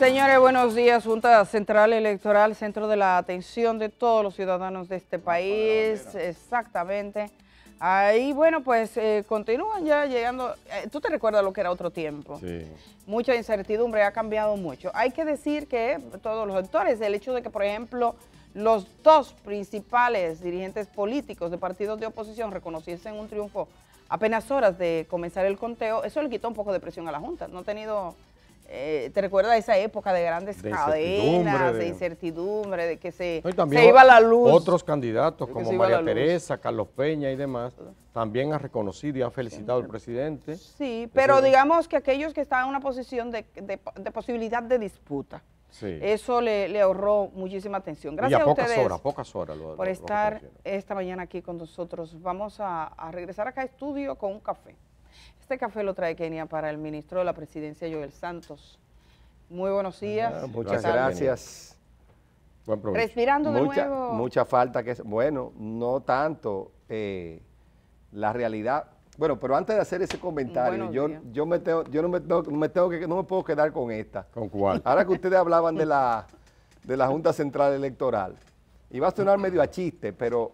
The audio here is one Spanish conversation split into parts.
Señores, buenos días. Junta Central Electoral, centro de la atención de todos los ciudadanos de este país. Exactamente. Ahí, bueno, pues continúan ya llegando. ¿Tú te recuerdas lo que era otro tiempo? Sí. Mucha incertidumbre, ha cambiado mucho. Hay que decir que todos los sectores, el hecho de que, por ejemplo, los dos principales dirigentes políticos de partidos de oposición reconociesen un triunfo apenas horas de comenzar el conteo, eso le quitó un poco de presión a la Junta. No ha tenido... ¿te recuerdas esa época de grandes cadenas, de incertidumbre, de que se iba la luz? Otros candidatos como María Teresa, Carlos Peña y demás, también han reconocido y han felicitado al presidente. Sí, pero digamos que aquellos que estaban en una posición de posibilidad de disputa, sí, eso le ahorró muchísima atención. Gracias a ustedes pocas horas por estar esta mañana aquí con nosotros. Vamos a regresar acá a estudio con un café. Este café lo trae Kenia para el ministro de la Presidencia, Joel Santos. Muy buenos días. Muchas gracias. Buen provecho. Respirando de nuevo. Mucha falta que... Bueno, no tanto la realidad. Bueno, pero antes de hacer ese comentario, yo no me puedo quedar con esta. ¿Con cuál? Ahora que ustedes hablaban de la Junta Central Electoral, y va a sonar medio a chiste, pero...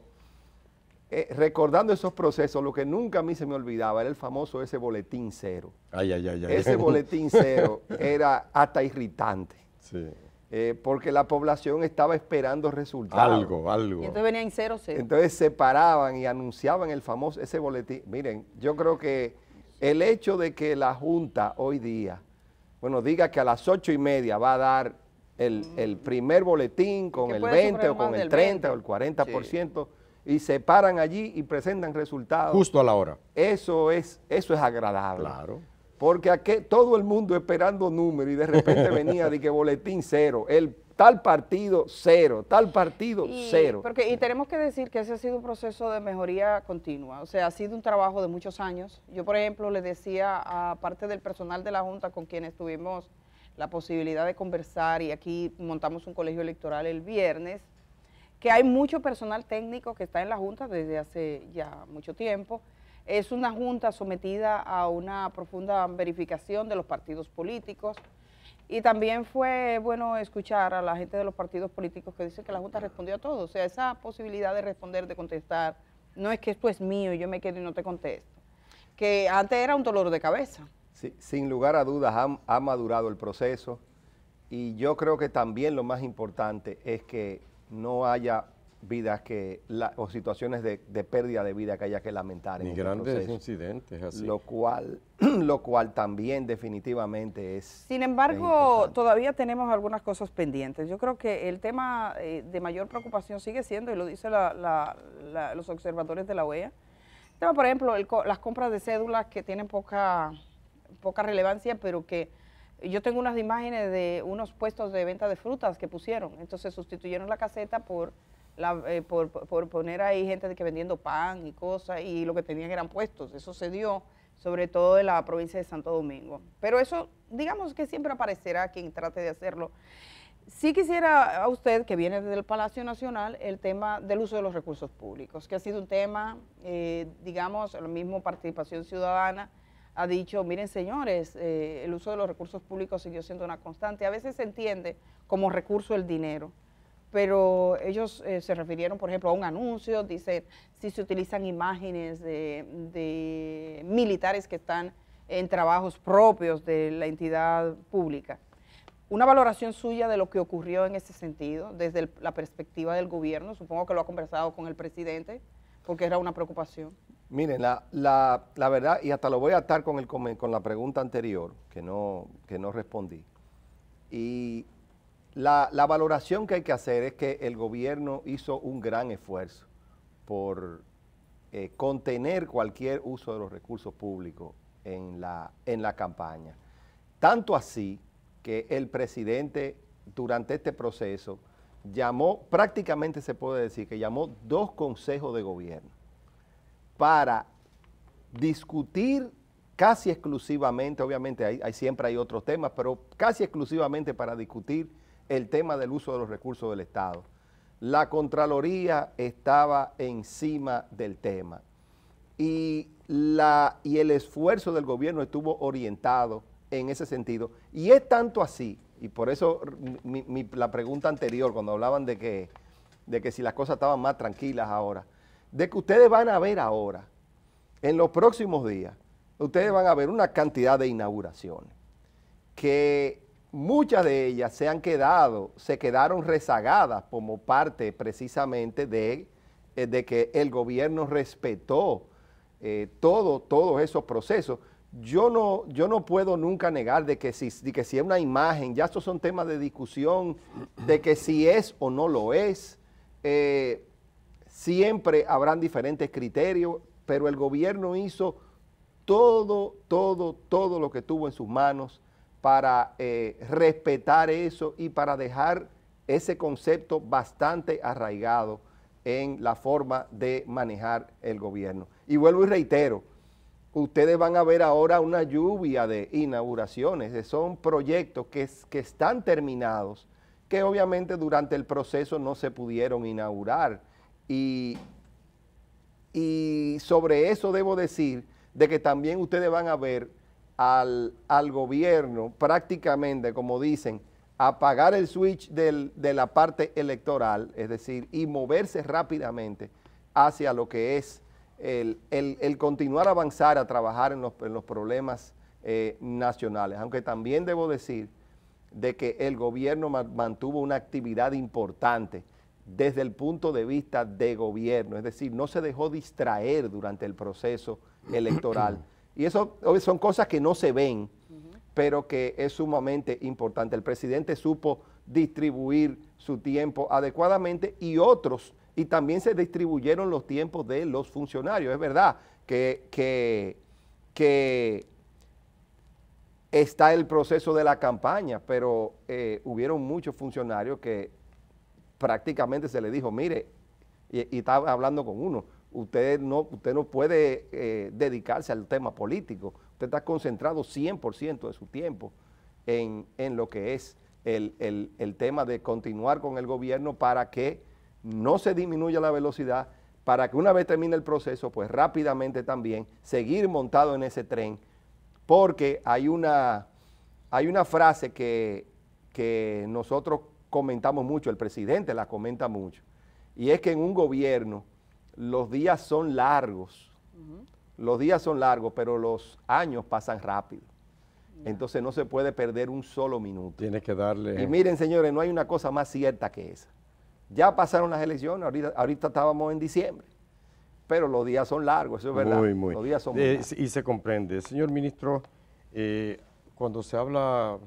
recordando esos procesos, lo que nunca a mí se me olvidaba era el famoso ese boletín cero. Ese boletín cero era hasta irritante. Sí. Porque la población estaba esperando resultados. Algo. Y entonces venían 0-0. Entonces se paraban y anunciaban el famoso, ese boletín. Miren, yo creo que el hecho de que la Junta hoy día, bueno, diga que a las 8:30 va a dar el primer boletín con el 20 o con el 30 o el 40%, sí, y se paran allí y presentan resultados. Justo a la hora. Eso es agradable. Claro. Porque aquí todo el mundo esperando números y de repente venía de que boletín cero, el tal partido cero, tal partido cero. Y tenemos que decir que ese ha sido un proceso de mejoría continua, o sea, ha sido un trabajo de muchos años. Yo, por ejemplo, le decía a parte del personal de la Junta con quienes tuvimos la posibilidad de conversar, y aquí montamos un colegio electoral el viernes, que hay mucho personal técnico que está en la Junta desde hace ya mucho tiempo. Es una Junta sometida a una profunda verificación de los partidos políticos, y también fue bueno escuchar a la gente de los partidos políticos que dice que la Junta respondió a todo. O sea, esa posibilidad de responder, de contestar, no es que esto es mío y yo me quedo y no te contesto, que antes era un dolor de cabeza. Sí, sin lugar a dudas ha madurado el proceso, y yo creo que también lo más importante es que no haya vidas o situaciones de pérdida de vida que haya que lamentar. Ni grandes incidentes así. Lo cual también definitivamente es... Sin embargo, todavía tenemos algunas cosas pendientes. Yo creo que el tema de mayor preocupación sigue siendo, y lo dicen los observadores de la OEA, el tema, por ejemplo, las compras de cédulas que tienen poca relevancia, pero que yo tengo unas imágenes de unos puestos de venta de frutas que pusieron. Entonces sustituyeron la caseta por poner ahí gente que vendiendo pan y cosas, y lo que tenían eran puestos. Eso se dio sobre todo en la provincia de Santo Domingo. Pero eso, digamos que siempre aparecerá quien trate de hacerlo. Sí quisiera a usted, que viene desde el Palacio Nacional, el tema del uso de los recursos públicos, que ha sido un tema, digamos, la misma Participación Ciudadana ha dicho, miren señores, el uso de los recursos públicos siguió siendo una constante. A veces se entiende como recurso el dinero, pero ellos se refirieron, por ejemplo, a un anuncio, dicen, si se utilizan imágenes de militares que están en trabajos propios de la entidad pública. Una valoración suya de lo que ocurrió en ese sentido, desde la perspectiva del gobierno. Supongo que lo ha conversado con el presidente, porque era una preocupación. Miren, la verdad, y hasta lo voy a atar con la pregunta anterior, que no respondí. Y la valoración que hay que hacer es que el gobierno hizo un gran esfuerzo por contener cualquier uso de los recursos públicos en la campaña. Tanto así que el presidente durante este proceso llamó, prácticamente se puede decir que llamó 2 consejos de gobierno para discutir casi exclusivamente, obviamente siempre hay otros temas, pero casi exclusivamente para discutir el tema del uso de los recursos del Estado. La Contraloría estaba encima del tema, y el esfuerzo del gobierno estuvo orientado en ese sentido, y es tanto así y por eso la pregunta anterior, cuando hablaban de que si las cosas estaban más tranquilas ahora, de que ustedes van a ver ahora, en los próximos días, ustedes van a ver una cantidad de inauguraciones, que muchas de ellas se quedaron rezagadas como parte precisamente de que el gobierno respetó todos esos procesos. Yo no puedo nunca negar de que si es una imagen, ya estos son temas de discusión, de que si es o no lo es, siempre habrán diferentes criterios, pero el gobierno hizo todo lo que tuvo en sus manos para respetar eso y para dejar ese concepto bastante arraigado en la forma de manejar el gobierno. Y vuelvo y reitero, ustedes van a ver ahora una lluvia de inauguraciones, son proyectos que están terminados, que obviamente durante el proceso no se pudieron inaugurar. Y sobre eso debo decir de que también ustedes van a ver al gobierno prácticamente, como dicen, apagar el switch de la parte electoral, es decir, y moverse rápidamente hacia lo que es el continuar a avanzar, a trabajar en los problemas nacionales. Aunque también debo decir de que el gobierno mantuvo una actividad importante desde el punto de vista de gobierno, es decir, no se dejó distraer durante el proceso electoral. Y eso son cosas que no se ven, pero que es sumamente importante. El presidente supo distribuir su tiempo adecuadamente y también se distribuyeron los tiempos de los funcionarios. Es verdad que está el proceso de la campaña, pero hubieron muchos funcionarios que prácticamente se les dijo, mire, y estaba hablando con uno, usted no puede dedicarse al tema político, usted está concentrado 100% de su tiempo en lo que es el tema de continuar con el gobierno para que no se disminuya la velocidad, para que una vez termine el proceso, pues rápidamente también seguir montado en ese tren, porque hay una frase que nosotros comentamos mucho, el presidente la comenta mucho, y es que en un gobierno los días son largos, pero los años pasan rápido. Entonces no se puede perder un solo minuto. Tiene que darle... Y miren, señores, no hay una cosa más cierta que esa. Ya pasaron las elecciones, ahorita estábamos en diciembre, pero los días son largos, eso es verdad. Muy. Los días son muy largos. Y se comprende. Señor ministro, cuando se habla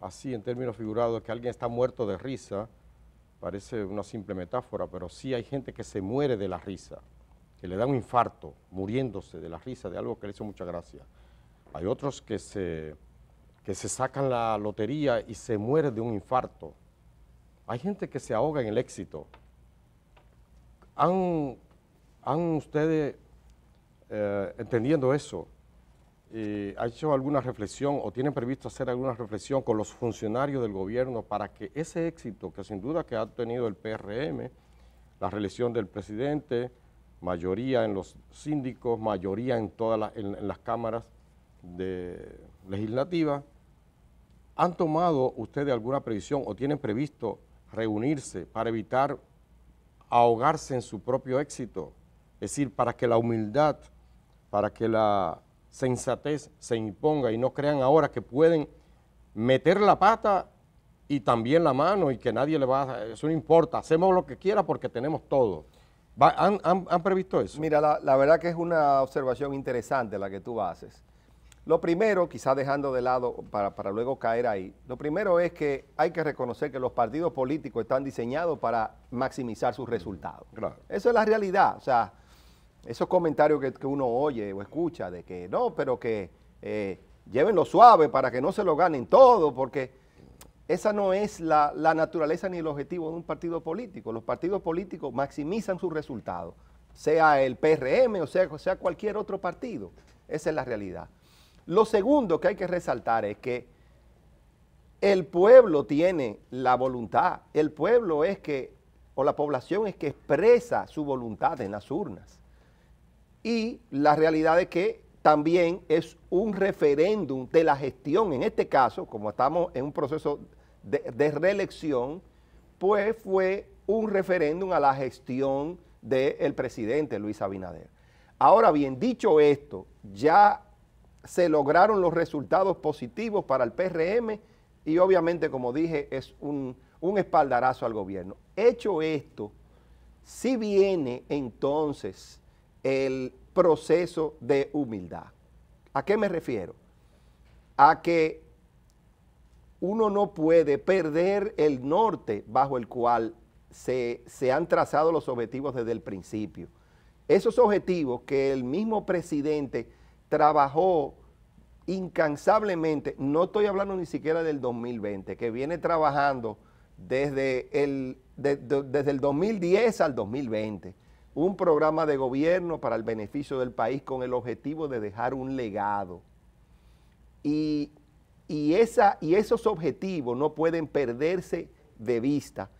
así en términos figurados que alguien está muerto de risa, parece una simple metáfora, pero sí hay gente que se muere de la risa, que le da un infarto, muriéndose de la risa de algo que le hizo mucha gracia. Hay otros que se sacan la lotería y se mueren de un infarto. Hay gente que se ahoga en el éxito. ¿Han ustedes, entendiendo eso, ha hecho alguna reflexión o tienen previsto hacer alguna reflexión con los funcionarios del gobierno para que ese éxito, que sin duda que ha tenido el PRM, la reelección del presidente, mayoría en los síndicos, mayoría en todas las cámaras legislativas, ¿han tomado ustedes alguna previsión o tienen previsto reunirse para evitar ahogarse en su propio éxito? Es decir, para que la humildad, para que la sensatez se imponga y no crean ahora que pueden meter la pata y también la mano y que nadie le va a... Eso no importa, hacemos lo que quiera porque tenemos todo. ¿Han previsto eso? Mira, la verdad que es una observación interesante la que tú haces. Lo primero, quizás dejando de lado para luego caer ahí, lo primero es que hay que reconocer que los partidos políticos están diseñados para maximizar sus resultados. Claro. Eso es la realidad, o sea, esos comentarios que uno oye o escucha de que no, pero que llévenlo suave para que no se lo ganen todo, porque esa no es la naturaleza ni el objetivo de un partido político. Los partidos políticos maximizan sus resultados, sea el PRM o sea cualquier otro partido. Esa es la realidad. Lo segundo que hay que resaltar es que el pueblo tiene la voluntad, el pueblo o la población es que expresa su voluntad en las urnas. Y la realidad es que también es un referéndum de la gestión, en este caso, como estamos en un proceso de reelección, pues fue un referéndum a la gestión del presidente Luis Abinader. Ahora bien, dicho esto, ya se lograron los resultados positivos para el PRM y obviamente, como dije, es un espaldarazo al gobierno. Hecho esto, sí viene entonces el proceso de humildad. ¿A qué me refiero? A que uno no puede perder el norte bajo el cual se han trazado los objetivos desde el principio. Esos objetivos que el mismo presidente trabajó incansablemente, no estoy hablando ni siquiera del 2020, que viene trabajando desde el 2010 al 2020, un programa de gobierno para el beneficio del país con el objetivo de dejar un legado. Y esos objetivos no pueden perderse de vista.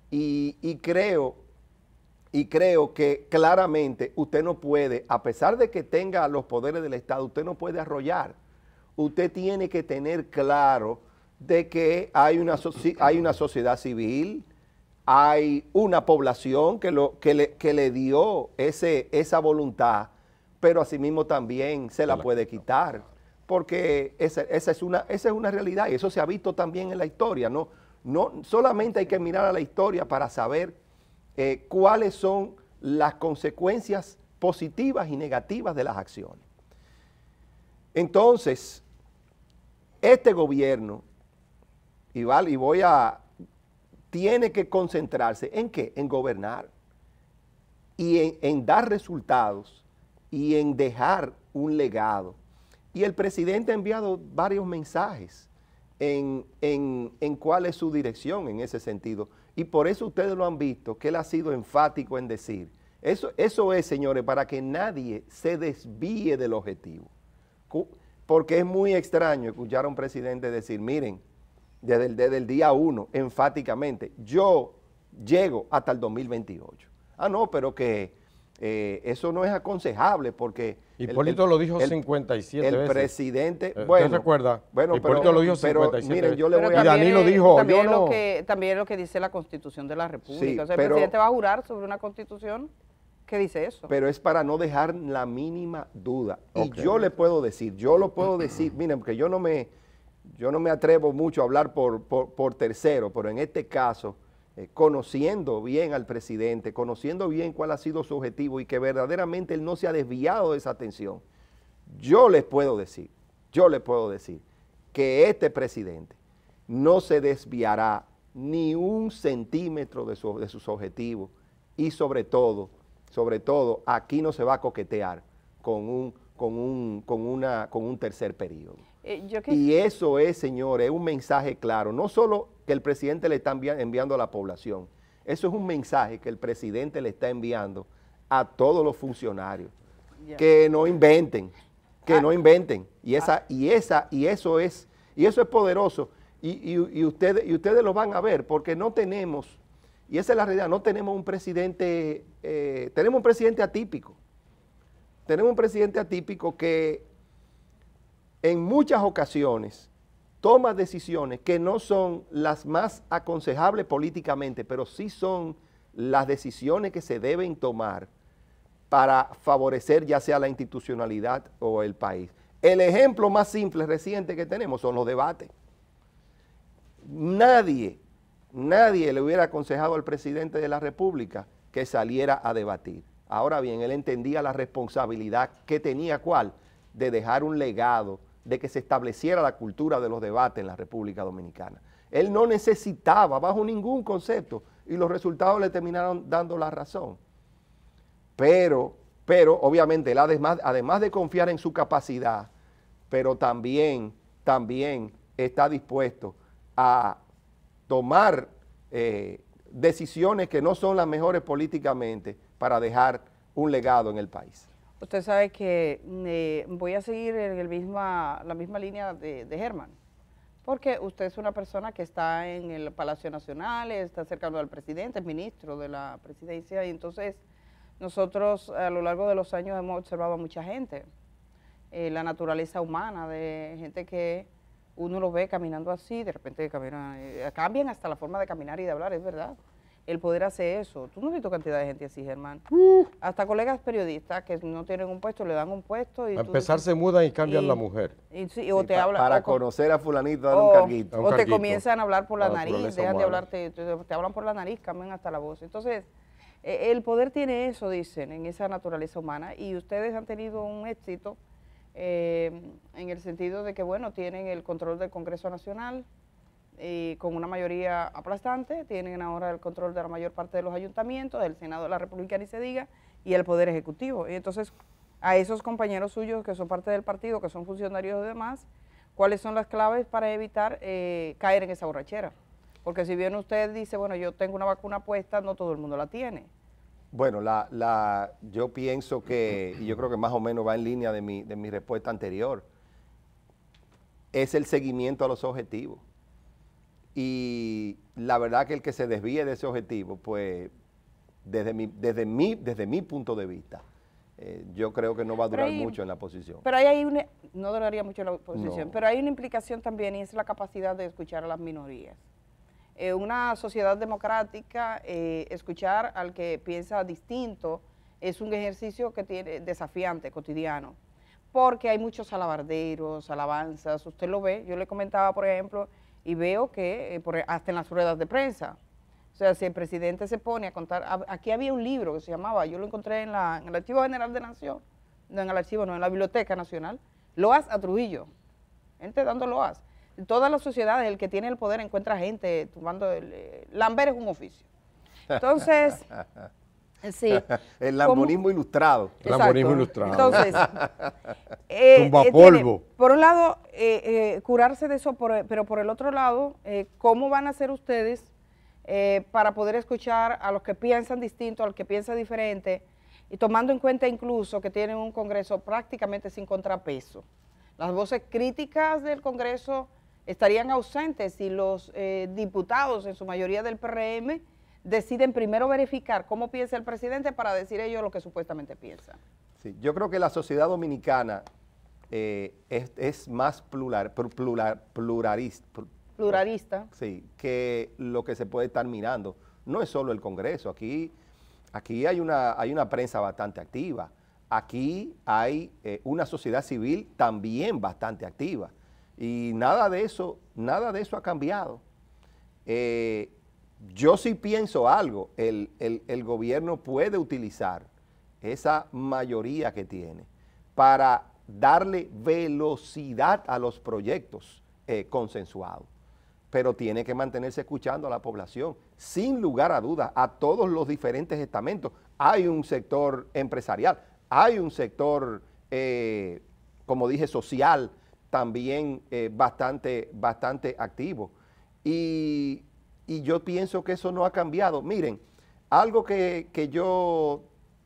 Y creo que claramente usted no puede, a pesar de que tenga los poderes del Estado, usted no puede arrollar. Usted tiene que tener claro de que hay una sociedad civil, hay una población que le dio esa voluntad, pero asimismo también se la puede quitar, porque esa es una realidad y eso se ha visto también en la historia. No solamente hay que mirar a la historia para saber cuáles son las consecuencias positivas y negativas de las acciones. Entonces, este gobierno, tiene que concentrarse ¿en qué? En gobernar y en dar resultados y en dejar un legado. Y el presidente ha enviado varios mensajes en cuál es su dirección en ese sentido. Y por eso ustedes lo han visto, que él ha sido enfático en decir, eso es, señores, para que nadie se desvíe del objetivo. Porque es muy extraño escuchar a un presidente decir, miren, desde el día 1, enfáticamente, yo llego hasta el 2028. Ah, no, pero que eso no es aconsejable porque... Hipólito lo dijo 57 veces. El presidente, ¿Usted recuerda? Hipólito lo dijo 57 miren, veces. yo le voy a... Y Danilo dijo, yo no... También lo que dice la Constitución de la República. Sí, o sea, el presidente va a jurar sobre una Constitución que dice eso. Pero es para no dejar la mínima duda. Okay. Y yo le puedo decir, miren, porque yo no me atrevo mucho a hablar por tercero, pero en este caso, conociendo bien al presidente, conociendo bien cuál ha sido su objetivo y que verdaderamente él no se ha desviado de esa atención, yo les puedo decir que este presidente no se desviará ni un centímetro de sus objetivos y sobre todo, aquí no se va a coquetear con un tercer periodo. Y eso es, señores, un mensaje claro, no solo que el presidente le está enviando a la población, eso es un mensaje que el presidente le está enviando a todos los funcionarios, que no inventen, y eso es poderoso, y ustedes lo van a ver, porque no tenemos, y esa es la realidad, no tenemos un presidente, tenemos un presidente atípico, que en muchas ocasiones toma decisiones que no son las más aconsejables políticamente, pero sí son las decisiones que se deben tomar para favorecer ya sea la institucionalidad o el país. El ejemplo más simple reciente que tenemos son los debates. Nadie le hubiera aconsejado al presidente de la República que saliera a debatir. Ahora bien, él entendía la responsabilidad que tenía, ¿cuál? De dejar un legado, de que se estableciera la cultura de los debates en la República Dominicana. Él no necesitaba bajo ningún concepto y los resultados le terminaron dando la razón. Pero obviamente él además de confiar en su capacidad, pero también está dispuesto a tomar decisiones que no son las mejores políticamente para dejar un legado en el país. Usted sabe que voy a seguir en la misma línea de Germán, porque usted es una persona que está en el Palacio Nacional, está cercano al presidente, es ministro de la presidencia, y entonces nosotros a lo largo de los años hemos observado a mucha gente, la naturaleza humana de gente que uno lo ve caminando así, de repente cambian hasta la forma de caminar y de hablar, es verdad. El poder hace eso. Tú no has visto cantidad de gente así, Germán. Hasta colegas periodistas que no tienen un puesto, le dan un puesto. Y a empezar se mudan y cambian la mujer. O te hablan, para conocer a fulanito, dar un carguito. O te comienzan a hablar por la nariz, naturaleza dejan de humana. hablarte, te hablan por la nariz, cambian hasta la voz. Entonces, el poder tiene eso, dicen, en esa naturaleza humana. Y ustedes han tenido un éxito en el sentido de que, bueno, tienen el control del Congreso Nacional, con una mayoría aplastante, tienen ahora el control de la mayor parte de los ayuntamientos, del Senado de la República ni se diga, y el Poder Ejecutivo. Y entonces, a esos compañeros suyos que son parte del partido, que son funcionarios y demás, ¿cuáles son las claves para evitar caer en esa borrachera? Porque si bien usted dice, bueno, yo tengo una vacuna puesta, no todo el mundo la tiene. Bueno, yo pienso que, y yo creo que más o menos va en línea de mi respuesta anterior, es el seguimiento a los objetivos. Y la verdad que el que se desvíe de ese objetivo, pues desde mi punto de vista, yo creo que no va a durar mucho en la posición. Pero hay no duraría mucho en la posición, No. pero hay una implicación también y es la capacidad de escuchar a las minorías. Una sociedad democrática, escuchar al que piensa distinto es un ejercicio que tiene desafiante, cotidiano, porque hay muchos alabarderos, alabanzas, usted lo ve, yo le comentaba, por ejemplo, y veo que hasta en las ruedas de prensa, o sea, si el presidente se pone a contar, aquí había un libro que se llamaba, yo lo encontré en el Archivo General de Nación, no en el archivo, no, en la Biblioteca Nacional, Loas a Trujillo, gente dando loas. En todas las sociedades, el que tiene el poder encuentra gente tumbando, lamber es un oficio. Entonces, sí. El lambonismo ilustrado. El lambonismo ilustrado. Entonces, Tumbapolvo. por un lado, curarse de eso, pero por el otro lado, ¿cómo van a hacer ustedes para poder escuchar a los que piensan distinto, a los que piensan diferente, y tomando en cuenta incluso que tienen un Congreso prácticamente sin contrapeso? Las voces críticas del Congreso estarían ausentes si los diputados, en su mayoría del PRM, deciden primero verificar cómo piensa el presidente para decir ellos lo que supuestamente piensan. Sí, yo creo que la sociedad dominicana es más pluralista, sí, que lo que se puede estar mirando. No es solo el Congreso, aquí hay una prensa bastante activa, aquí hay una sociedad civil también bastante activa y nada de eso ha cambiado. Yo sí pienso algo, el gobierno puede utilizar esa mayoría que tiene para darle velocidad a los proyectos consensuados, pero tiene que mantenerse escuchando a la población, sin lugar a dudas, a todos los diferentes estamentos. Hay un sector empresarial, hay un sector, como dije, social, también bastante activo. Y yo pienso que eso no ha cambiado. Miren, algo que yo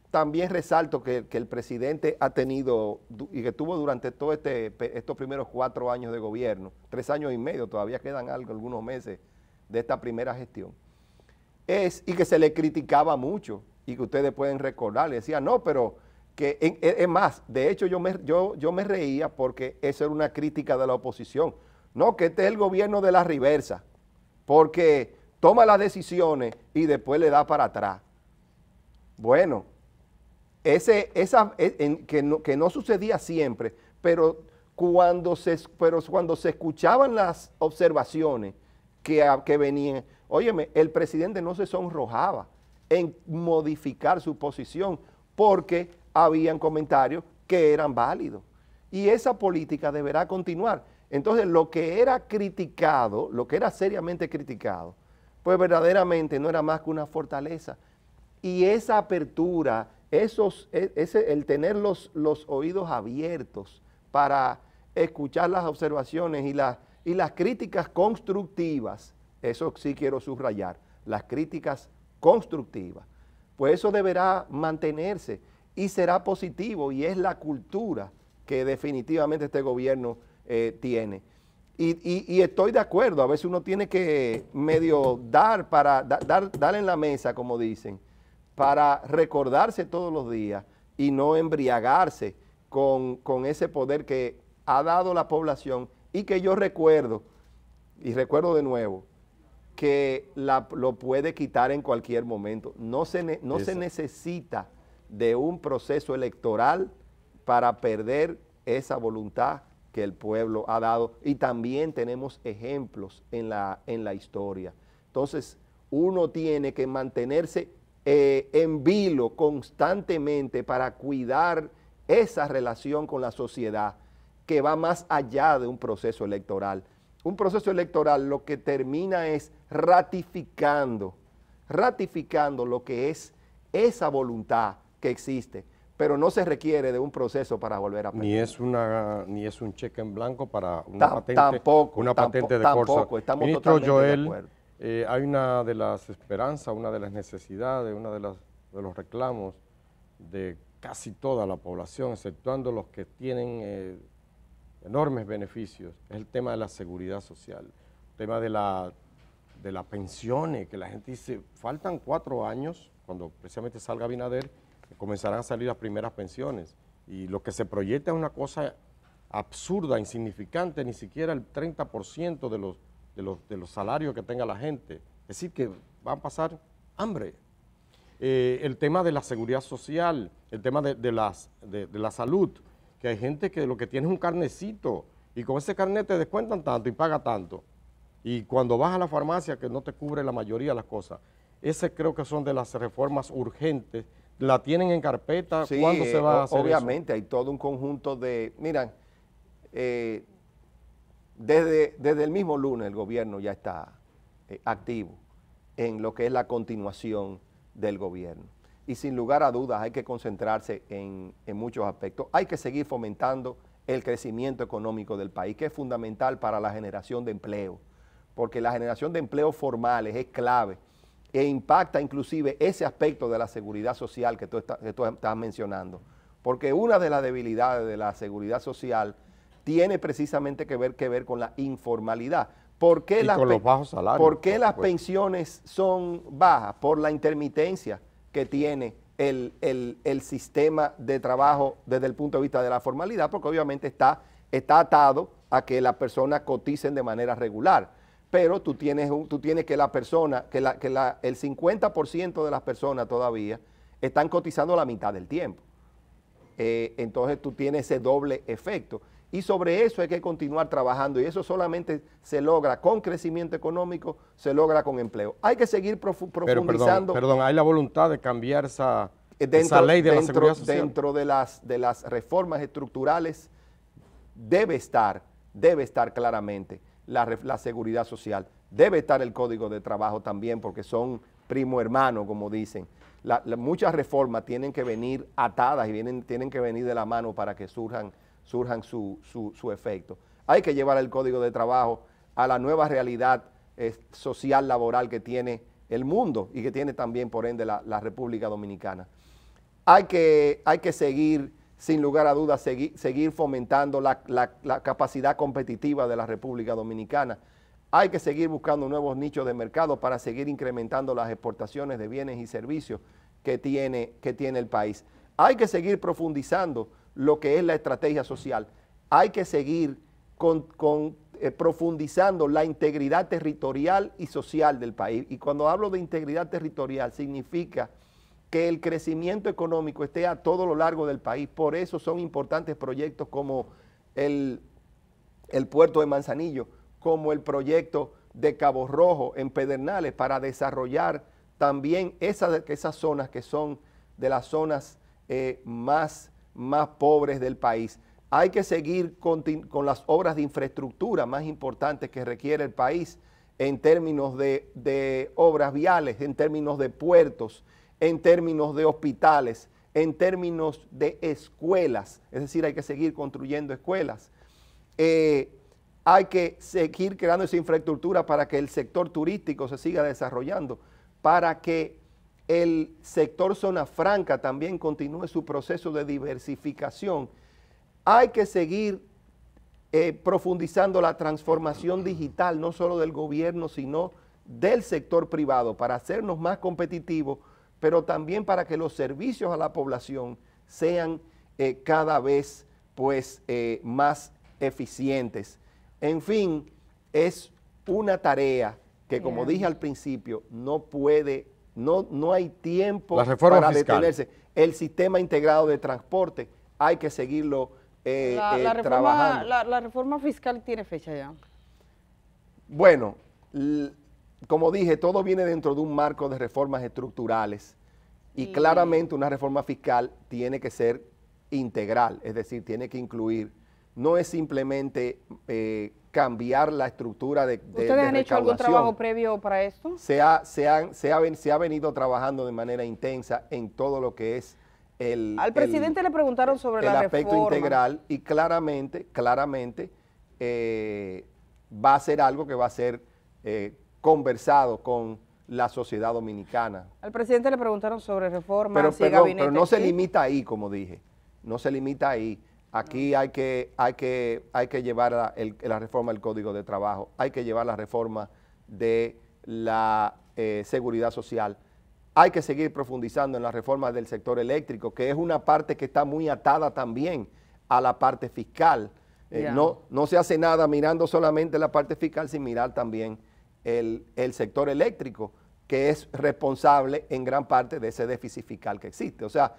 también resalto que el presidente ha tenido y que tuvo durante todos estos primeros 4 años de gobierno, 3 años y medio, todavía quedan algunos meses de esta primera gestión, y que se le criticaba mucho y que ustedes pueden recordar, le decía, no, pero que es más, de hecho yo me reía porque eso era una crítica de la oposición, no, que este es el gobierno de la reversa, porque toma las decisiones y después le da para atrás. Bueno, que no sucedía siempre, pero cuando se escuchaban las observaciones que venían, óyeme, el presidente no se sonrojaba en modificar su posición porque habían comentarios que eran válidos. Y esa política deberá continuar. Entonces, lo que era criticado, lo que era seriamente criticado, pues verdaderamente no era más que una fortaleza. Y esa apertura, el tener los oídos abiertos para escuchar las observaciones y las críticas constructivas, eso sí quiero subrayar, las críticas constructivas, pues eso deberá mantenerse y será positivo y es la cultura que definitivamente este gobierno tiene. Y estoy de acuerdo, a veces uno tiene que medio dar en la mesa, como dicen, para recordarse todos los días y no embriagarse con ese poder que ha dado la población y que yo recuerdo, y recuerdo de nuevo, que lo puede quitar en cualquier momento. No se necesita de un proceso electoral para perder esa voluntad que el pueblo ha dado, y también tenemos ejemplos en la historia. Entonces, uno tiene que mantenerse en vilo constantemente para cuidar esa relación con la sociedad que va más allá de un proceso electoral. Un proceso electoral lo que termina es ratificando lo que es esa voluntad que existe, pero no se requiere de un proceso para volver a perder. Ni es un cheque en blanco para una patente, patente de Ministro totalmente Joel, hay una de las esperanzas, una de las necesidades, de los reclamos de casi toda la población, exceptuando los que tienen enormes beneficios, es el tema de la seguridad social, el tema de las pensiones, que la gente dice, faltan 4 años, cuando precisamente salga Abinader, que comenzarán a salir las primeras pensiones, y lo que se proyecta es una cosa absurda, insignificante, ni siquiera el 30% de los salarios que tenga la gente, es decir, que van a pasar hambre. El tema de la seguridad social, el tema de la salud, que hay gente que lo que tiene es un carnecito y con ese carnet te descuentan tanto y paga tanto. Y cuando vas a la farmacia que no te cubre la mayoría de las cosas. Ese creo que son de las reformas urgentes. ¿La tienen en carpeta? Sí, ¿Cuándo se va a hacer obviamente, eso? Hay todo un conjunto de... Miran, desde el mismo lunes el gobierno ya está activo en lo que es la continuación del gobierno. Y sin lugar a dudas hay que concentrarse en muchos aspectos. Hay que seguir fomentando el crecimiento económico del país, que es fundamental para la generación de empleo, porque la generación de empleos formales es clave e impacta inclusive ese aspecto de la seguridad social que tú estás mencionando, porque una de las debilidades de la seguridad social tiene precisamente que ver con la informalidad. ¿Por qué con los bajos salarios? ¿Por qué las pensiones son bajas? Por la intermitencia que tiene el sistema de trabajo desde el punto de vista de la formalidad, porque obviamente está atado a que las personas coticen de manera regular, pero tú tienes que la persona, el 50% de las personas todavía están cotizando la mitad del tiempo. Entonces tú tienes ese doble efecto. Y sobre eso hay que continuar trabajando, y eso solamente se logra con crecimiento económico, se logra con empleo. Hay que seguir profundizando. Perdón, hay la voluntad de cambiar esa ley de la seguridad social. Dentro de las reformas estructurales debe estar claramente la seguridad social, debe estar el Código de Trabajo también, porque son primo hermano, como dicen. Muchas reformas tienen que venir atadas y tienen que venir de la mano para que surjan su efecto. Hay que llevar el Código de Trabajo a la nueva realidad social laboral que tiene el mundo y que tiene también, por ende, la República Dominicana. Hay que seguir, sin lugar a dudas, seguir fomentando la capacidad competitiva de la República Dominicana. Hay que seguir buscando nuevos nichos de mercado para seguir incrementando las exportaciones de bienes y servicios que tiene el país. Hay que seguir profundizando lo que es la estrategia social. Hay que seguir profundizando la integridad territorial y social del país. Y cuando hablo de integridad territorial, significa que el crecimiento económico esté a todo lo largo del país. Por eso son importantes proyectos como el puerto de Manzanillo, como el proyecto de Cabo Rojo en Pedernales, para desarrollar también esas zonas que son de las zonas más pobres del país. Hay que seguir con las obras de infraestructura más importantes que requiere el país en términos de obras viales, en términos de puertos, en términos de hospitales, en términos de escuelas, es decir, hay que seguir construyendo escuelas. Hay que seguir creando esa infraestructura para que el sector turístico se siga desarrollando, para que el sector zona franca también continúe su proceso de diversificación. Hay que seguir profundizando la transformación digital, no solo del gobierno, sino del sector privado, para hacernos más competitivos, pero también para que los servicios a la población sean cada vez más eficientes. En fin, es una tarea que, como dije al principio, no hay tiempo para detenerse. El sistema integrado de transporte hay que seguirlo trabajando. La reforma fiscal tiene fecha ya. Bueno, como dije, todo viene dentro de un marco de reformas estructurales y claramente una reforma fiscal tiene que ser integral, es decir, tiene que incluir, no es simplemente cambiar la estructura de ¿Ustedes han hecho algún trabajo previo para esto? Se ha venido trabajando de manera intensa en todo lo que es al presidente le preguntaron sobre la reforma. El aspecto integral y claramente va a ser algo que va a ser conversado con la sociedad dominicana. Al presidente le preguntaron sobre reforma, pero no se limita ahí, como dije, no se limita ahí. Aquí hay que llevar la reforma del Código de Trabajo, hay que llevar la reforma de la seguridad social, hay que seguir profundizando en la reforma del sector eléctrico, que es una parte que está muy atada también a la parte fiscal. No se hace nada mirando solamente la parte fiscal sin mirar también el sector eléctrico, que es responsable en gran parte de ese déficit fiscal que existe. O sea,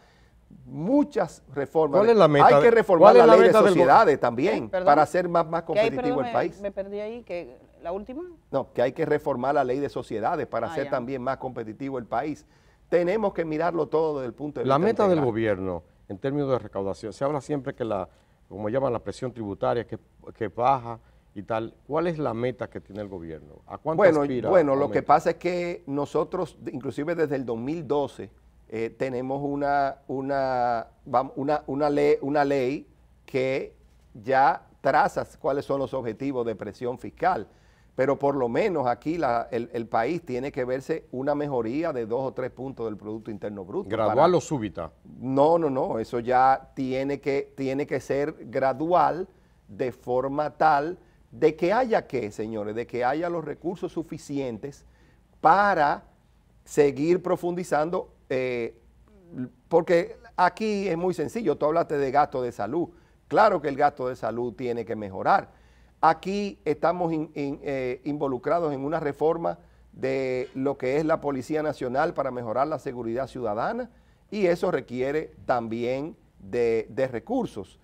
muchas reformas. ¿Cuál es la meta? Hay que reformar la ley de sociedades también para hacer más competitivo el país. Me perdí ahí, ¿la última? No, que hay que reformar la ley de sociedades para hacer también más competitivo el país. Tenemos que mirarlo todo desde el punto de vista integral. del gobierno, en términos de recaudación, se habla siempre que como llaman la presión tributaria, que baja y tal. ¿Cuál es la meta que tiene el gobierno? ¿A cuánto aspira? Bueno, lo que pasa es que nosotros, inclusive desde el 2012, tenemos una ley que ya traza cuáles son los objetivos de presión fiscal, pero por lo menos aquí el país tiene que verse una mejoría de 2 o 3 puntos del Producto Interno Bruto. ¿Gradual o súbita? No, eso ya tiene que ser gradual, de forma tal de que haya señores, de que haya los recursos suficientes para seguir profundizando, porque aquí es muy sencillo, tú hablaste de gasto de salud, claro que el gasto de salud tiene que mejorar. Aquí estamos involucrados en una reforma de lo que es la Policía Nacional para mejorar la seguridad ciudadana y eso requiere también de recursos.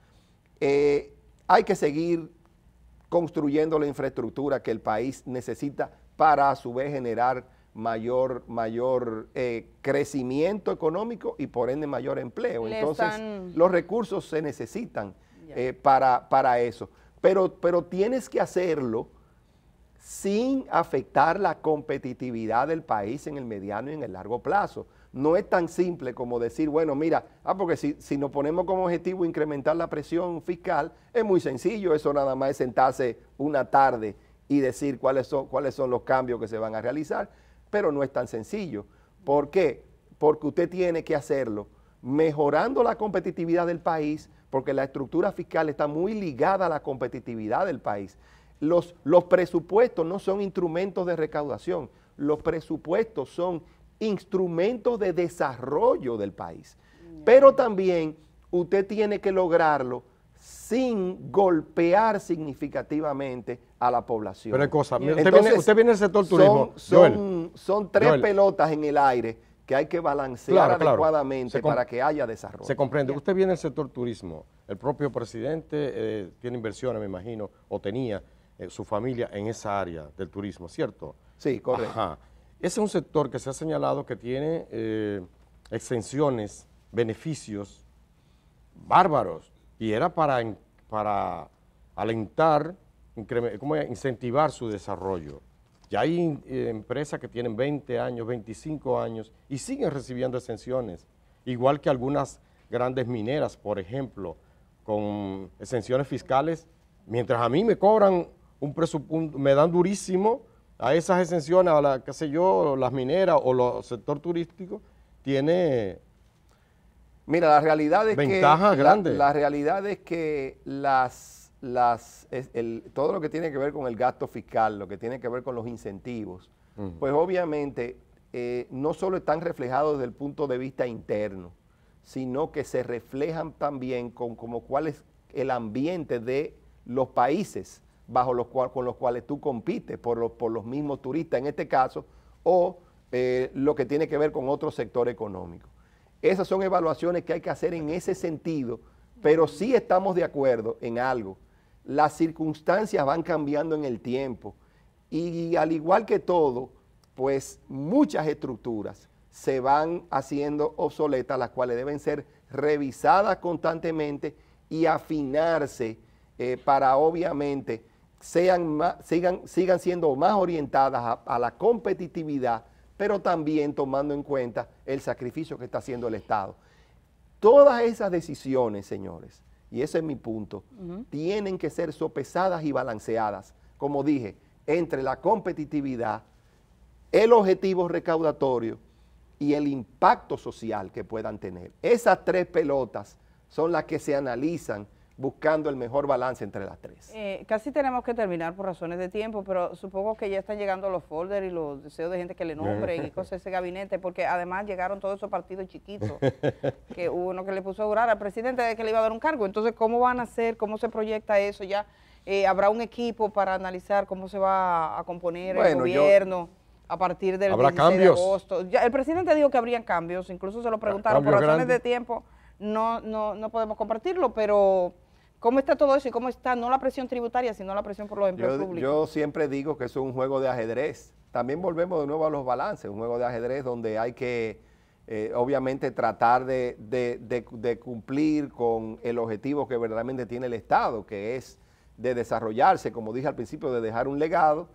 Hay que seguir construyendo la infraestructura que el país necesita para a su vez generar mayor crecimiento económico y por ende mayor empleo. Entonces los recursos se necesitan para eso. Pero tienes que hacerlo sin afectar la competitividad del país en el mediano y en el largo plazo. No es tan simple como decir, bueno, mira, porque si nos ponemos como objetivo incrementar la presión fiscal, es muy sencillo, eso nada más es sentarse una tarde y decir cuáles son los cambios que se van a realizar, pero no es tan sencillo. ¿Por qué? Porque usted tiene que hacerlo mejorando la competitividad del país, porque la estructura fiscal está muy ligada a la competitividad del país. Los presupuestos no son instrumentos de recaudación, los presupuestos son instrumentos de desarrollo del país. Pero también usted tiene que lograrlo sin golpear significativamente a la población. Pero hay cosas, usted viene del sector turismo. Son tres pelotas en el aire que hay que balancear adecuadamente para que haya desarrollo. Se comprende. Usted viene del sector turismo. El propio presidente tiene inversiones, me imagino, o tenía su familia en esa área del turismo, ¿cierto? Sí, correcto. Ajá. Ese es un sector que se ha señalado que tiene exenciones, beneficios bárbaros, y era para alentar, incentivar su desarrollo. Ya hay empresas que tienen 20 años, 25 años y siguen recibiendo exenciones, igual que algunas grandes mineras, por ejemplo, con exenciones fiscales, mientras a mí me cobran un presupuesto, me dan durísimo a esas exenciones, a la, qué sé yo, las mineras o el sector turístico, tiene... Mira, la realidad es ventajas grandes. La realidad es que todo lo que tiene que ver con el gasto fiscal, lo que tiene que ver con los incentivos, pues obviamente no solo están reflejados desde el punto de vista interno, sino que se reflejan también con como cuál es el ambiente de los países con los cuales tú compites por los mismos turistas en este caso, o lo que tiene que ver con otro sector económico. Esas son evaluaciones que hay que hacer en ese sentido, pero sí estamos de acuerdo en algo. Las circunstancias van cambiando en el tiempo y al igual que todo, pues muchas estructuras se van haciendo obsoletas, las cuales deben ser revisadas constantemente y afinarse para obviamente sigan siendo más orientadas a la competitividad, pero también tomando en cuenta el sacrificio que está haciendo el Estado. Todas esas decisiones, señores, y ese es mi punto, tienen que ser sopesadas y balanceadas, como dije, entre la competitividad, el objetivo recaudatorio y el impacto social que puedan tener. Esas tres pelotas son las que se analizan buscando el mejor balance entre las tres. Casi tenemos que terminar por razones de tiempo, pero supongo que ya están llegando los folders y los deseos de gente que le nombren y cosas de ese gabinete, porque además llegaron todos esos partidos chiquitos, que hubo uno que le puso a jurar al presidente de que le iba a dar un cargo. Entonces, ¿cómo van a hacer? ¿Cómo se proyecta eso? Ya habrá un equipo para analizar cómo se va a componer el gobierno a partir del 16 de agosto. Ya, el presidente dijo que habrían cambios, incluso se lo preguntaron, por razones de tiempo no podemos compartirlo, pero ¿cómo está todo eso y cómo está no la presión tributaria, sino la presión por los empleos públicos? Yo siempre digo que eso es un juego de ajedrez. También volvemos de nuevo a los balances, un juego de ajedrez donde hay que obviamente tratar de cumplir con el objetivo que verdaderamente tiene el Estado, que es de desarrollarse, como dije al principio, de dejar un legado,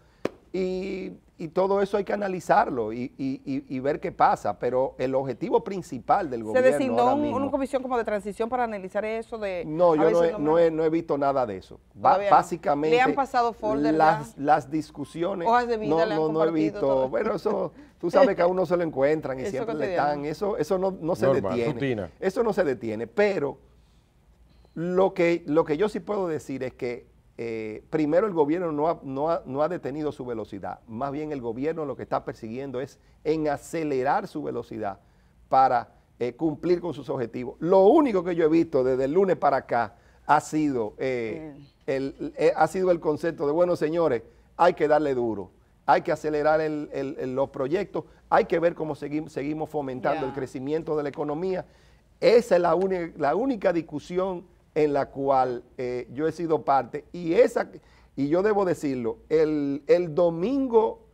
y todo eso hay que analizarlo y ver qué pasa, pero el objetivo principal del gobierno ¿Se designó ahora mismo, una comisión como de transición para analizar eso? No, yo no he visto nada de eso. Básicamente, ¿le han pasado folder las discusiones, hojas de vida le han no he visto, todo. bueno, eso, tú sabes que a uno se lo encuentran y siempre le están, eso no se detiene, rutina. Eso no se detiene, pero lo que yo sí puedo decir es que primero el gobierno no ha detenido su velocidad, más bien el gobierno lo que está persiguiendo es en acelerar su velocidad para cumplir con sus objetivos. Lo único que yo he visto desde el lunes para acá ha sido el concepto de, bueno, señores, hay que darle duro, hay que acelerar los proyectos, hay que ver cómo seguimos fomentando el crecimiento de la economía. Esa es la única discusión en la cual yo he sido parte, y yo debo decirlo, el domingo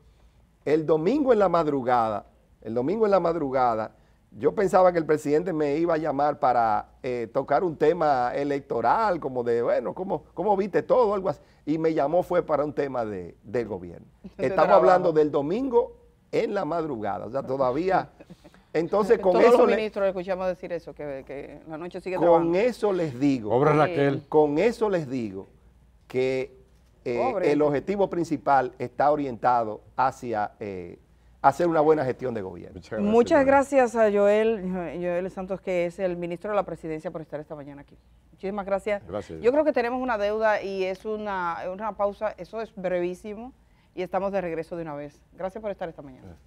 en la madrugada, yo pensaba que el presidente me iba a llamar para tocar un tema electoral, como de, bueno, ¿cómo viste todo? Algo así, y me llamó fue para un tema del gobierno. Estamos hablando del domingo en la madrugada, o sea, todavía... Entonces, con todos eso los ministros escuchamos decir eso, que la noche sigue trabajando. Con eso les digo, Pobre Raquel. Con eso les digo que el objetivo principal está orientado hacia hacer una buena gestión de gobierno. Muchas gracias a Joel Santos, que es el ministro de la Presidencia, por estar esta mañana aquí. Muchísimas gracias. Yo creo que tenemos una deuda y es una pausa, eso es brevísimo y estamos de regreso de una vez. Gracias por estar esta mañana.